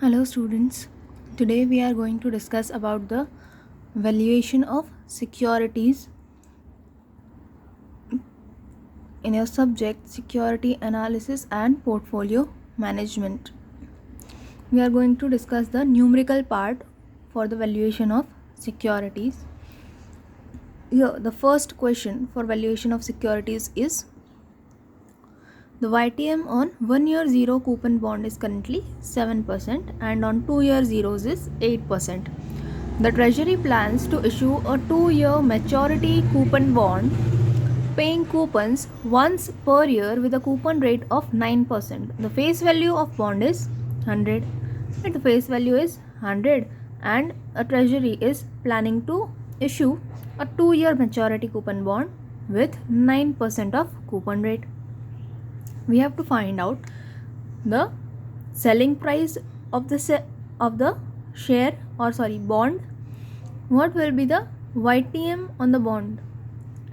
Hello students. Today we are going to discuss about the valuation of securities in your subject security analysis and portfolio management. We are going to discuss the numerical part for the valuation of securities. Here the first question for valuation of securities is the YTM on 1 year 0 coupon bond is currently 7% and on 2 year zeros is 8%. The Treasury plans to issue a 2-year maturity coupon bond paying coupons once per year with a coupon rate of 9%. The face value of bond is 100. And the face value is 100 and a Treasury is planning to issue a 2-year maturity coupon bond with 9% of coupon rate. We have to find out the selling price of the share bond. What will be the YTM on the bond,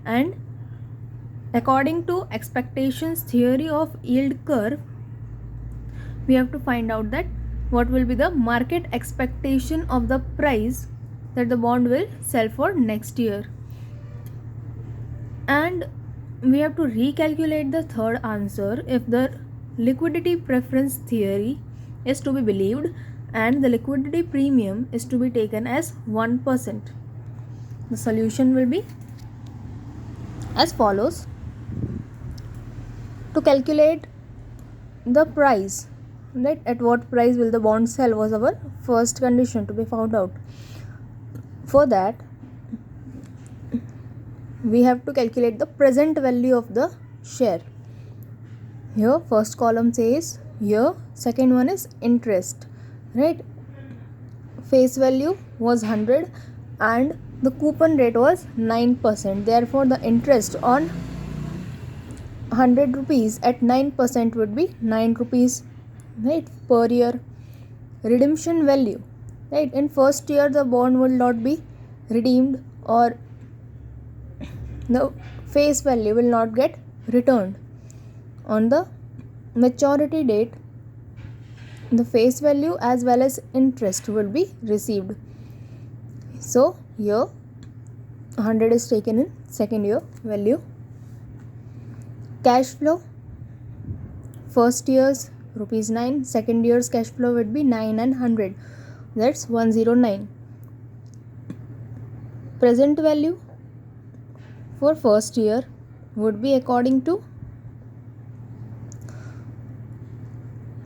and according to expectations theory of yield curve, we have to find out that what will be the market expectation of the price that the bond will sell for next year. And we have to recalculate the third answer if the liquidity preference theory is to be believed and the liquidity premium is to be taken as 1%. The solution will be as follows. To calculate the price, right, at what price will the bond sell was our first condition to be found out. For that, we have to calculate the present value of the share. Here first column says here, second one is interest, right? Face value was 100 and the coupon rate was 9%. Therefore the interest on 100 rupees at 9% would be 9 rupees, right, per year. Redemption value, right, in first year the bond will not be redeemed or the face value will not get returned. On the maturity date, the face value as well as interest will be received. So here 100 is taken in second year value. Cash flow, first year's rupees 9, second year's cash flow would be 9 and 100, that's 109. Present value for first year would be according to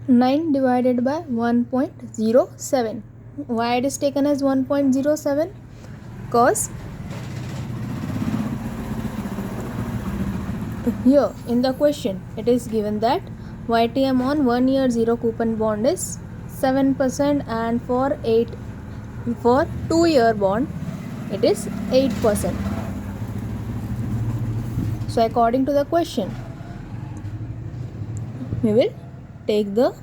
9 divided by 1.07. Why it is taken as 1.07? Because here in the question it is given that YTM on 1 year 0 coupon bond is 7% and for 2 year bond it is 8%. So according to the question, we will take the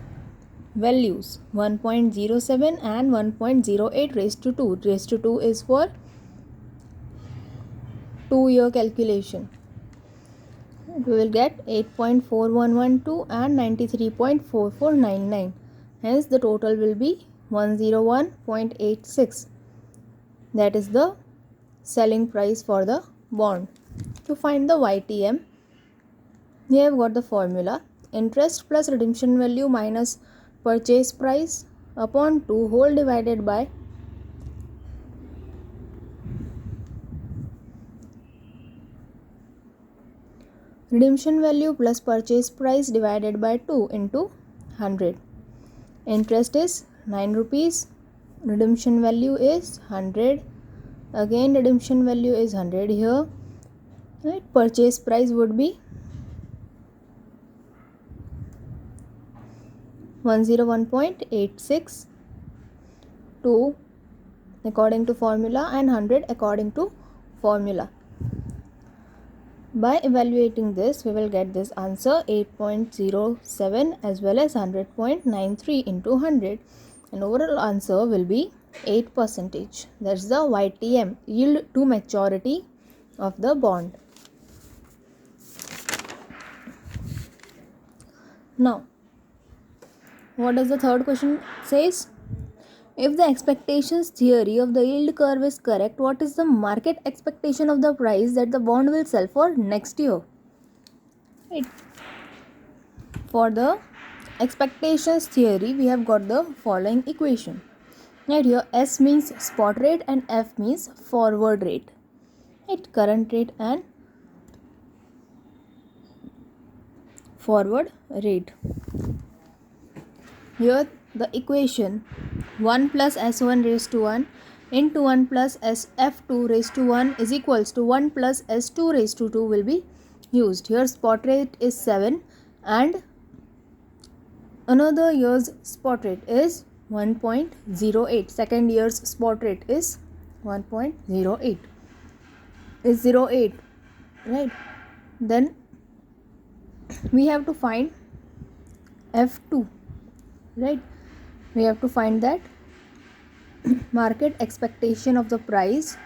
values 1.07 and 1.08 raised to 2. Raised to 2 is for 2 year calculation. We will get 8.4112 and 93.4499. Hence the total will be 101.86. That is the selling price for the bond. To find the YTM, we have got the formula: interest plus redemption value minus purchase price upon 2 whole divided by redemption value plus purchase price divided by 2 into 100. Interest is 9 rupees, redemption value is 100, again redemption value is 100 here, right? Purchase price would be 101.86, 2 according to formula and 100 according to formula. By evaluating this, we will get this answer 8.07 as well as 100.93 into 100, and overall answer will be 8%. That's the YTM, yield to maturity of the bond. Now what does the third question says? If the expectations theory of the yield curve is correct, what is the market expectation of the price that the bond will sell for next year? Right. For the expectations theory, we have got the following equation. Right here, S means spot rate and F means forward rate. Right, current rate and forward rate. Here the equation 1 plus S1 raised to 1 into 1 plus SF2 raised to 1 is equals to 1 plus S2 raised to 2 will be used. Here spot rate is 7 and another year's spot rate is 1.08. Second year's spot rate is 1.08. Is 08, right? Then we have to find F2, right? We have to find that market expectation of the price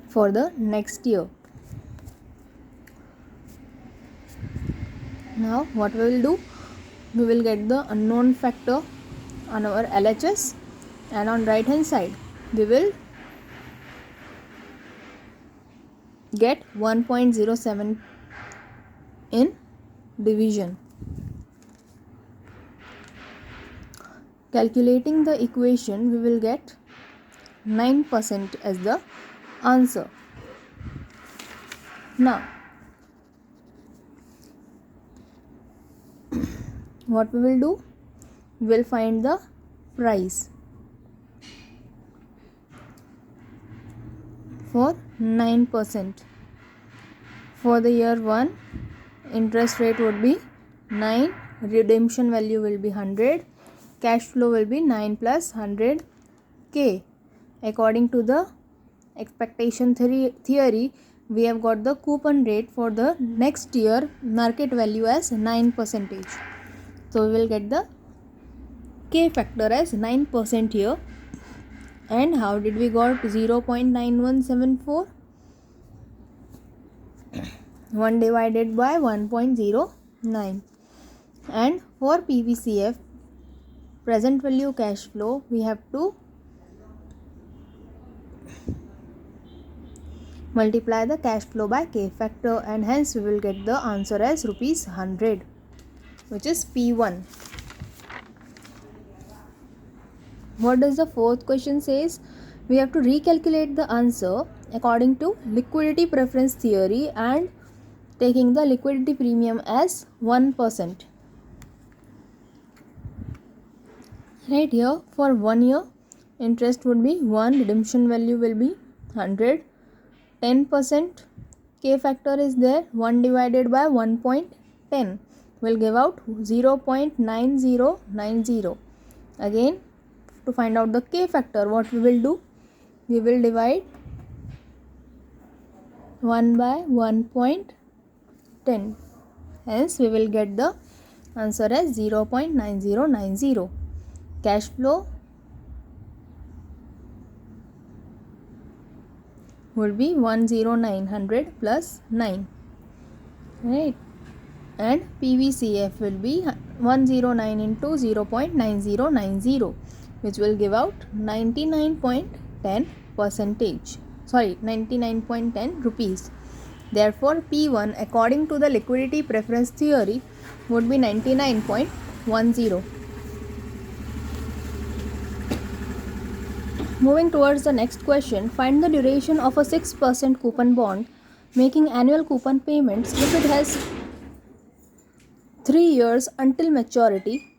for the next year. Now what we will do, we will get the unknown factor on our LHS, and on right hand side we will get 1.07 in division. Calculating the equation, we will get 9% as the answer. Now what we will do, we will find the price for 9%. For the year 1, interest rate would be 9, redemption value will be 100, cash flow will be 9 plus 100k. According to the expectation theory, we have got the coupon rate for the next year market value as 9%. So we will get the k factor as 9% here. And how did we got 0.9174? 1 divided by 1.09. And for PVCF, present value cash flow, we have to multiply the cash flow by k factor, and hence we will get the answer as rupees 100, which is P1. What does the fourth question says? We have to recalculate the answer according to liquidity preference theory and taking the liquidity premium as 1%. Right here, for 1 year, interest would be 1, redemption value will be 100, 10% k factor is there, 1 divided by 1.10 will give out 0.9090. Again, to find out the k factor, what we will do, we will divide 1 by 1.10, hence we will get the answer as 0.9090. Cash flow would be 10900 plus 9, right? And PVCF will be 109 into 0.9090, which will give out 99.10%. Sorry, 99.10 rupees. Therefore, P1 according to the liquidity preference theory would be 99.10. Moving towards the next question, find the duration of a 6% coupon bond making annual coupon payments if it has 3 years until maturity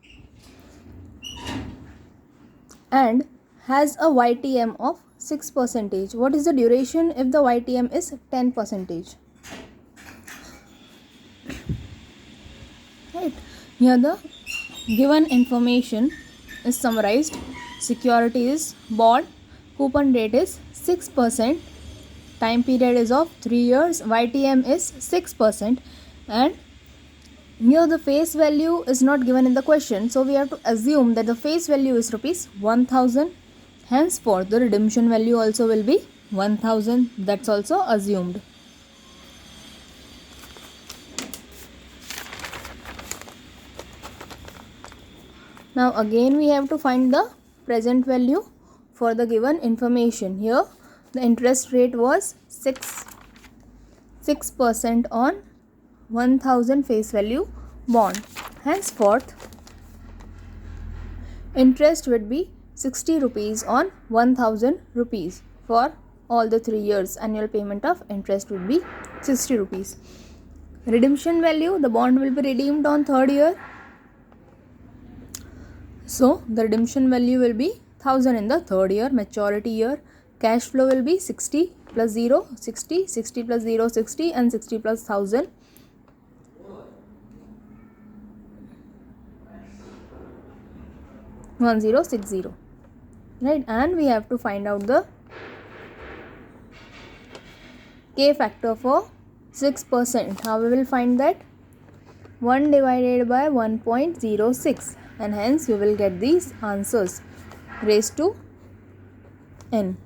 and has a YTM of 6%. What is the duration if the YTM is 10%? Right. Here the given information is summarized. Security is bond, coupon rate is 6%, time period is of 3 years, YTM is 6%, and here the face value is not given in the question, so we have to assume that the face value is rupees 1000. Henceforth, the redemption value also will be 1000. That's also assumed. Now again we have to find the present value for the given information. Here the interest rate was 6% on 1000 face value bond. Henceforth, interest would be 60 rupees on 1000 rupees for all the 3 years. Annual payment of interest would be 60 rupees. Redemption value, the bond will be redeemed on 3rd year. So the redemption value will be 1000 in the 3rd year, maturity year. Cash flow will be 60 plus 0, 60, 60 plus 0, 60, and 60 plus 1000. $1060, right? And we have to find out the K factor for 6%. How we will find that? 1 divided by 1.06, and hence we will get these answers raised to n,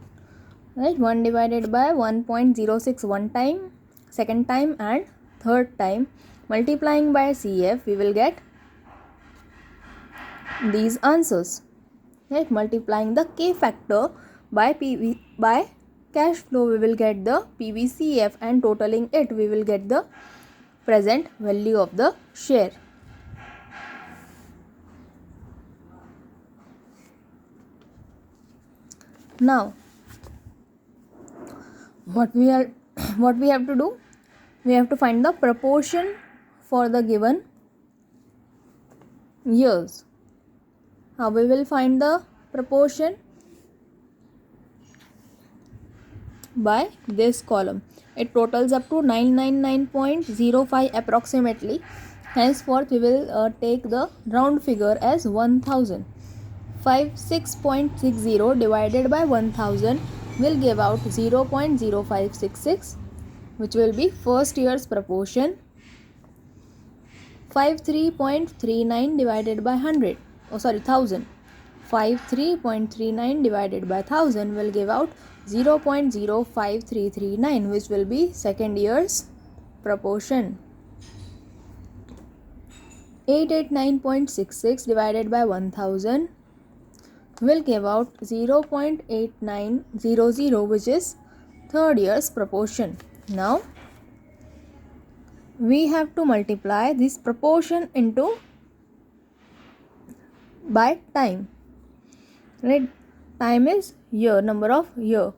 right? 1 divided by 1.06 one time, second time, and third time. Multiplying by CF, we will get these answers, right? Multiplying the K factor by cash flow, we will get the PVCF, and totaling it, we will get the present value of the share. Now what we have to do, we have to find the proportion for the given years. How we will find the proportion? By this column. It totals up to 999.05 approximately. Henceforth, we will take the round figure as 1000. 56.60 divided by 1000 will give out 0.0566, which will be first year's proportion. 53.39 divided by 1000. 53.39 divided by 1000 will give out 0.05339, which will be second year's proportion. 889.66 divided by 1000 will give out 0.8900, which is third year's proportion. Now we have to multiply this proportion into by time, right? Time is year, number of year.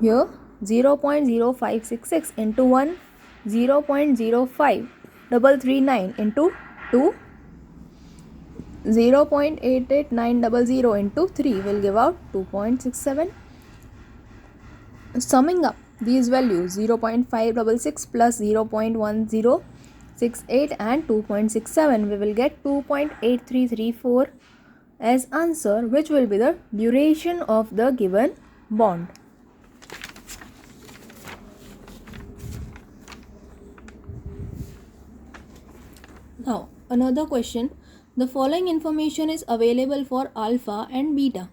Here 0.0566 into 1, 0.05339 into 2, 0.88900 into 3 will give out 2.67. Summing up these values, 0.566 plus 0.1068 and 2.67, we will get 2.8334 as answer, which will be the duration of the given bond. Now another question. The following information is available for alpha and beta,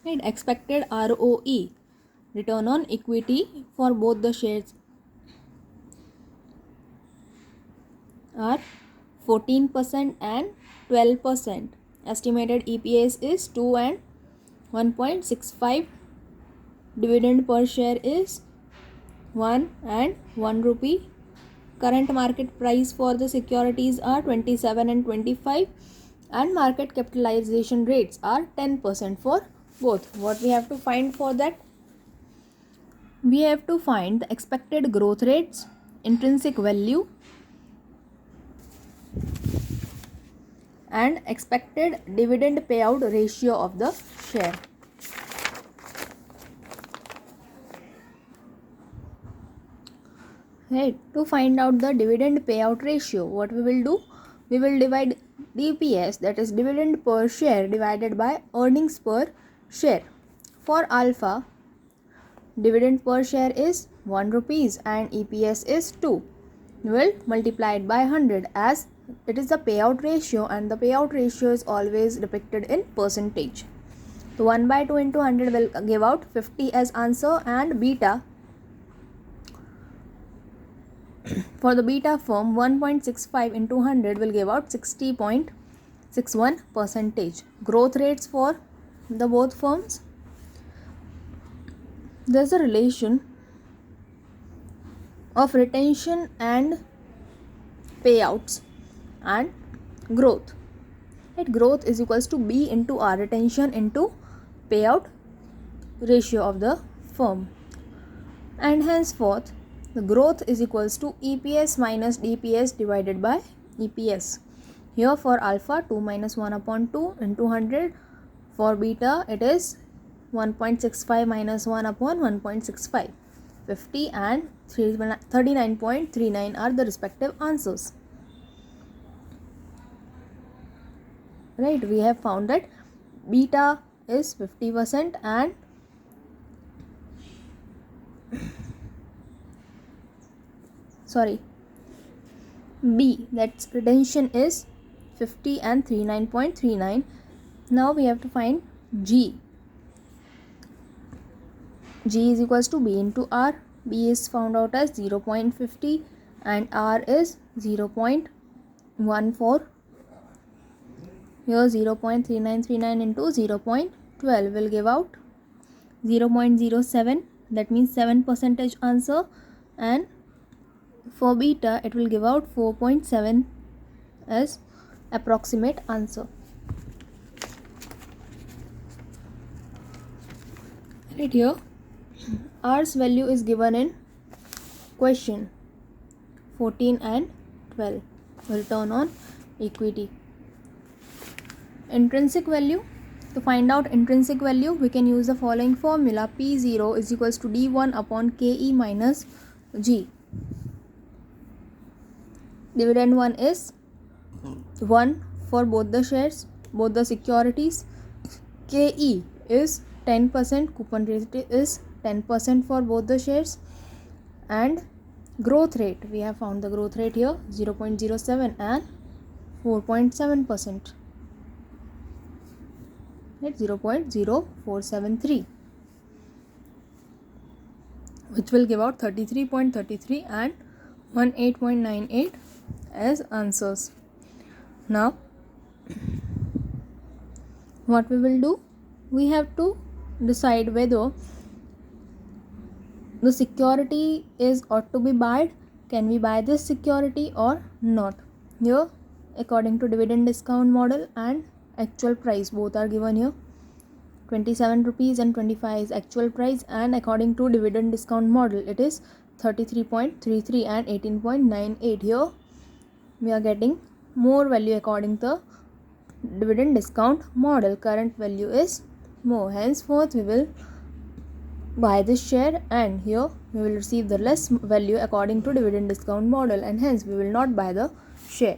right? Expected ROE, return on equity, for both the shares are 14% and 12%. Estimated EPS is 2 and 1.65. Dividend per share is 1 and 1 rupee. Current market price for the securities are 27 and 25, and market capitalization rates are 10% for both. What we have to find for that? We have to find the expected growth rates, intrinsic value, and expected dividend payout ratio of the share. Right, to find out the dividend payout ratio, what we will do? We will divide DPS, that is dividend per share, divided by earnings per share. For alpha, dividend per share is 1 rupees and EPS is 2. We will multiply it by 100, as it is the payout ratio, and the payout ratio is always depicted in percentage. So 1 by 2 into 100 will give out 50 as answer, and beta, for the beta firm, 1.65 into 100 will give out 60.35. 0.61%. Growth rates for the both firms. There's a relation of retention and payouts and growth. Right? Growth is equals to B into R, retention into payout ratio of the firm, and henceforth the growth is equals to EPS minus DPS divided by EPS. Here for alpha 2 minus 1 upon 2 into 100, for beta it is 1.65 minus 1 upon 1.65. 50 and 39.39 are the respective answers. Right, we have found that beta is 50% and B, that's retention, is 50 and 39.39. Now we have to find G. G is equals to B into R. B is found out as 0.50 and R is 0.14. Here 0.3939 into 0.12 will give out 0.07, that means 7% answer, and for beta it will give out 4.7 as approximate answer. Right, here R's value is given in question 14 and 12. Return on equity. Intrinsic value. To find out intrinsic value, we can use the following formula: P0 is equals to D1 upon KE minus G. Dividend 1 is 1 for both the shares, both the securities. KE is 10%, coupon rate is 10% for both the shares, and growth rate, we have found the growth rate here 0.07 and 4.7%. At 0.0473, which will give out 33.33 and 18.98 as answers. Now what we will do, we have to decide whether the security is ought to be bought. Can we buy this security or not? Here according to dividend discount model and actual price, both are given here. 27 rupees and 25 is actual price, and according to dividend discount model it is 33.33 and 18.98. Here we are getting more value according to dividend discount model. Current value is more, henceforth we will buy this share, and here we will receive the less value according to dividend discount model, and hence we will not buy the share.